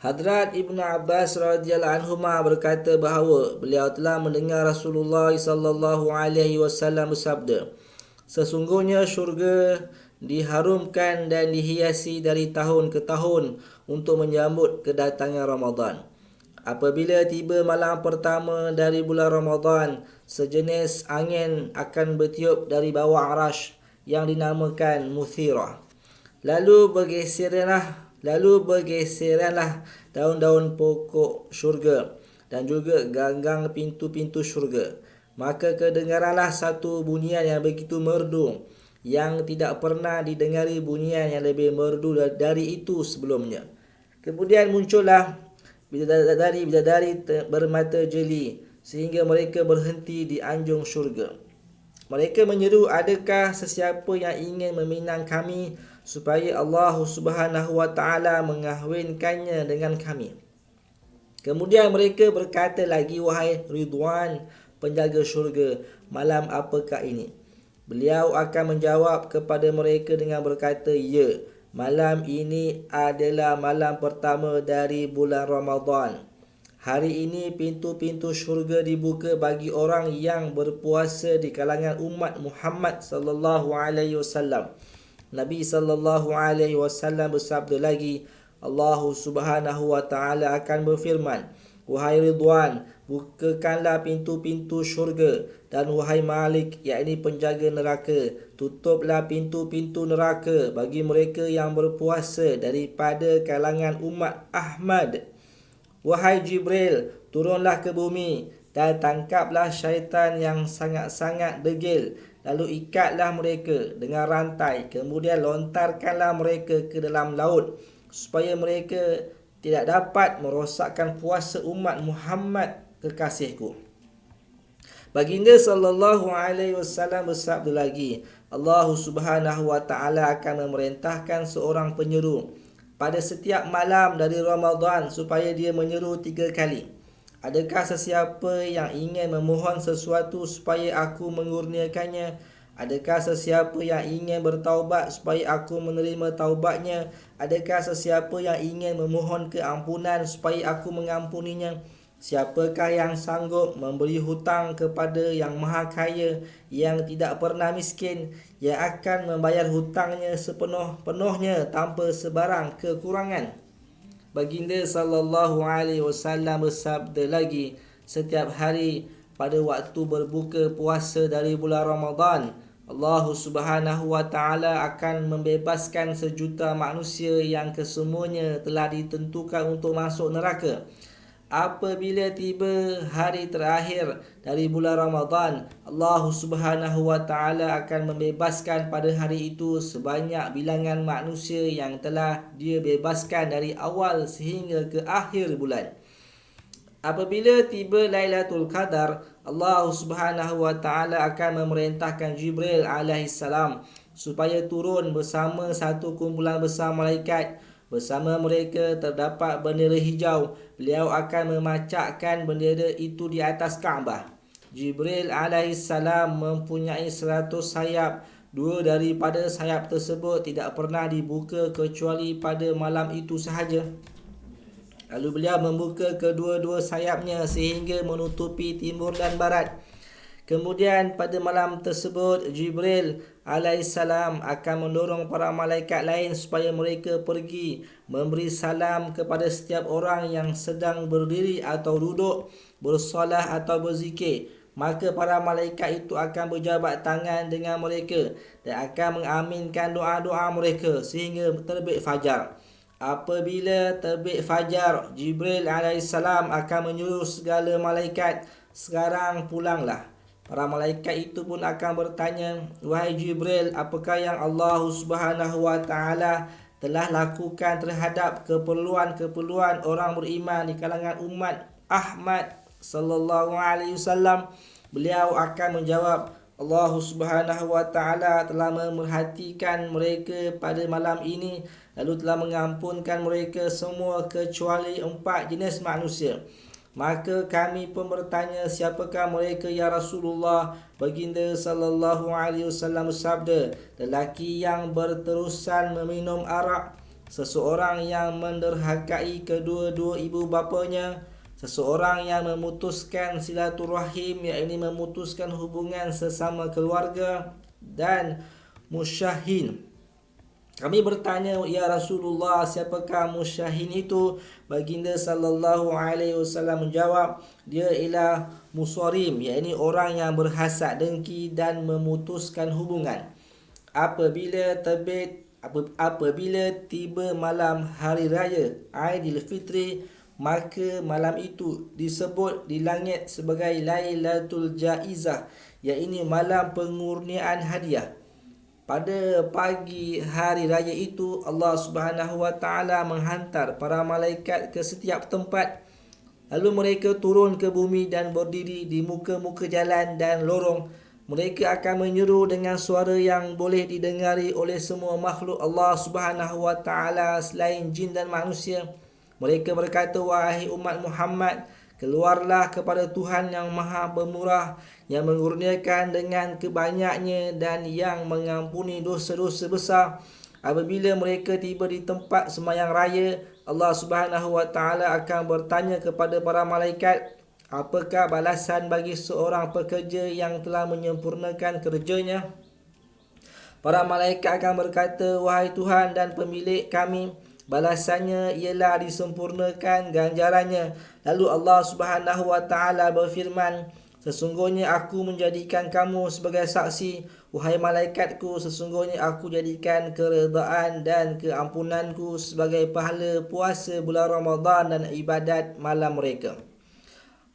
Hadrat Ibnu Abbas radhiyallahu anhuma berkata bahawa beliau telah mendengar Rasulullah sallallahu alaihi wasallam bersabda, sesungguhnya syurga diharumkan dan dihiasi dari tahun ke tahun untuk menyambut kedatangan Ramadan. Apabila tiba malam pertama dari bulan Ramadan, sejenis angin akan bertiup dari bawah arash yang dinamakan muthirah. Lalu bergeseranlah daun-daun pokok syurga dan juga ganggang pintu-pintu syurga. Maka kedengaranlah satu bunyian yang begitu merdu, yang tidak pernah didengari bunyian yang lebih merdu dari itu sebelumnya. Kemudian muncullah bidadari bermata jeli sehingga mereka berhenti di anjung syurga. Mereka menyeru, adakah sesiapa yang ingin meminang kami supaya Allah Subhanahu wa taala mengahwinkannya dengan kami? Kemudian mereka berkata lagi, wahai Ridwan, penjaga syurga, malam apakah ini? Beliau akan menjawab kepada mereka dengan berkata, ya, malam ini adalah malam pertama dari bulan Ramadan. Hari ini pintu-pintu syurga dibuka bagi orang yang berpuasa di kalangan umat Muhammad sallallahu alaihi wasallam. Nabi sallallahu alaihi wasallam bersabda lagi, Allah Subhanahu wa taala akan berfirman, wahai Ridwan, bukakanlah pintu-pintu syurga, dan wahai Malik, yakni penjaga neraka, tutuplah pintu-pintu neraka bagi mereka yang berpuasa daripada kalangan umat Ahmad. Wahai Jibril, turunlah ke bumi dan tangkaplah syaitan yang sangat-sangat degil. Lalu ikatlah mereka dengan rantai. Kemudian lontarkanlah mereka ke dalam laut supaya mereka tidak dapat merosakkan puasa umat Muhammad kekasihku. Baginda sallallahu alaihi wasallam bersabda lagi, Allah Subhanahu wa taala akan memerintahkan seorang penyeru pada setiap malam dari Ramadan supaya dia menyeru 3 kali. Adakah sesiapa yang ingin memohon sesuatu supaya aku mengurniakannya? Adakah sesiapa yang ingin bertaubat supaya aku menerima taubatnya? Adakah sesiapa yang ingin memohon keampunan supaya aku mengampuninya? Siapakah yang sanggup memberi hutang kepada yang maha kaya, yang tidak pernah miskin, yang akan membayar hutangnya sepenuh-penuhnya tanpa sebarang kekurangan? Baginda sallallahu alaihi wasallam bersabda lagi, setiap hari pada waktu berbuka puasa dari bulan Ramadan, Allah Subhanahu wa taala akan membebaskan sejuta manusia yang kesemuanya telah ditentukan untuk masuk neraka. Apabila tiba hari terakhir dari bulan Ramadan, Allah Subhanahu wa taala akan membebaskan pada hari itu sebanyak bilangan manusia yang telah dia bebaskan dari awal sehingga ke akhir bulan. Apabila tiba Lailatul Qadar, Allah Subhanahu wa taala akan memerintahkan Jibril alaihi salam supaya turun bersama satu kumpulan besar malaikat. Bersama mereka terdapat bendera hijau. Beliau akan memacakkan bendera itu di atas Kaabah. Jibril alaihissalam mempunyai 100 sayap. 2 daripada sayap tersebut tidak pernah dibuka kecuali pada malam itu sahaja. Lalu beliau membuka kedua-dua sayapnya sehingga menutupi timur dan barat. Kemudian pada malam tersebut, Jibril alaihissalam akan mendorong para malaikat lain supaya mereka pergi memberi salam kepada setiap orang yang sedang berdiri atau duduk, bersolah atau berzikir. Maka para malaikat itu akan berjabat tangan dengan mereka dan akan mengaminkan doa-doa mereka sehingga terbit fajar. Apabila terbit fajar, Jibril alaihissalam akan menyuruh segala malaikat, sekarang pulanglah. Para malaikat itu pun akan bertanya, wahai Jibril, apakah yang Allah Subhanahu wa taala telah lakukan terhadap keperluan-keperluan orang beriman di kalangan umat Ahmad sallallahu alaihi wasallam? Beliau akan menjawab, Allah Subhanahu wa taala telah memerhatikan mereka pada malam ini, lalu telah mengampunkan mereka semua kecuali 4 jenis manusia. Maka kami pun bertanya, siapakah mereka ya Rasulullah? Baginda sallallahu alaihi wasallam bersabda, lelaki yang berterusan meminum arak seseorang yang menderhakai kedua-dua ibu bapanya, seseorang yang memutuskan silaturahim, yakni memutuskan hubungan sesama keluarga, dan musyahin. Kami bertanya, ya Rasulullah, siapakah musyahin itu? Baginda sallallahu alaihi wasallam menjawab, dia ialah musarim, yakni orang yang berhasad dengki dan memutuskan hubungan. Apabila tiba malam hari raya Aidilfitri, maka malam itu disebut di langit sebagai Lailatul Jaizah, yakni malam pengurniaan hadiah. Pada pagi hari raya itu, Allah Subhanahu wa taala menghantar para malaikat ke setiap tempat. Lalu mereka turun ke bumi dan berdiri di muka-muka jalan dan lorong. Mereka akan menyeru dengan suara yang boleh didengari oleh semua makhluk Allah Subhanahu wa taala selain jin dan manusia. Mereka berkata, wahai umat Muhammad, keluarlah kepada Tuhan yang maha pemurah, yang mengurniakan dengan kebanyaknya dan yang mengampuni dosa-dosa besar. Apabila mereka tiba di tempat sembahyang raya, Allah Subhanahu wa taala akan bertanya kepada para malaikat, apakah balasan bagi seorang pekerja yang telah menyempurnakan kerjanya? Para malaikat akan berkata, wahai Tuhan dan pemilik kami, balasannya ialah disempurnakan ganjarannya. Lalu Allah Subhanahu wa taala berfirman, sesungguhnya aku menjadikan kamu sebagai saksi, wahai malaikatku, sesungguhnya aku jadikan keredaan dan keampunanku sebagai pahala puasa bulan Ramadan dan ibadat malam mereka.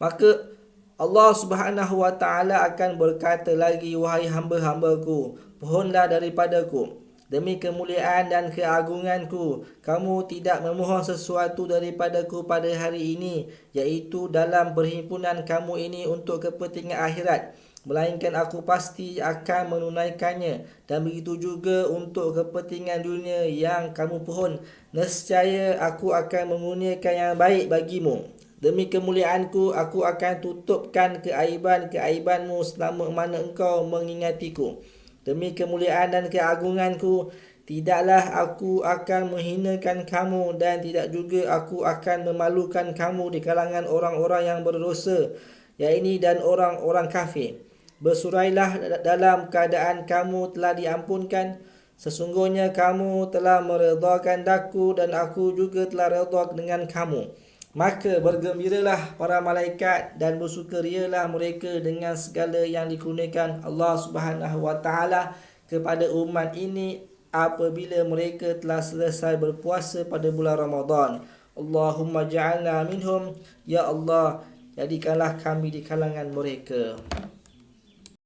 Maka Allah Subhanahu wa taala akan berkata lagi, wahai hamba-hambaku, pohonlah daripadaku. Demi kemuliaan dan keagunganku, kamu tidak memohon sesuatu daripadaku pada hari ini, iaitu dalam perhimpunan kamu ini untuk kepentingan akhirat, melainkan aku pasti akan menunaikannya, dan begitu juga untuk kepentingan dunia yang kamu pohon. Nescaya aku akan mengurniakan yang baik bagimu. Demi kemuliaanku, aku akan tutupkan keaiban-keaibanmu selama mana engkau mengingatiku. Demi kemuliaan dan keagunganku, tidaklah aku akan menghinakan kamu, dan tidak juga aku akan memalukan kamu di kalangan orang-orang yang berdosa, yakni dan orang-orang kafir. Bersurailah dalam keadaan kamu telah diampunkan. Sesungguhnya kamu telah meredakan daku, dan aku juga telah reda dengan kamu. Maka bergembiralah para malaikat dan bersukarialah mereka dengan segala yang dikurniakan Allah Subhanahu wa taala kepada umat ini apabila mereka telah selesai berpuasa pada bulan Ramadan. Allahumma ja'alna minhum, ya Allah, jadikanlah kami di kalangan mereka.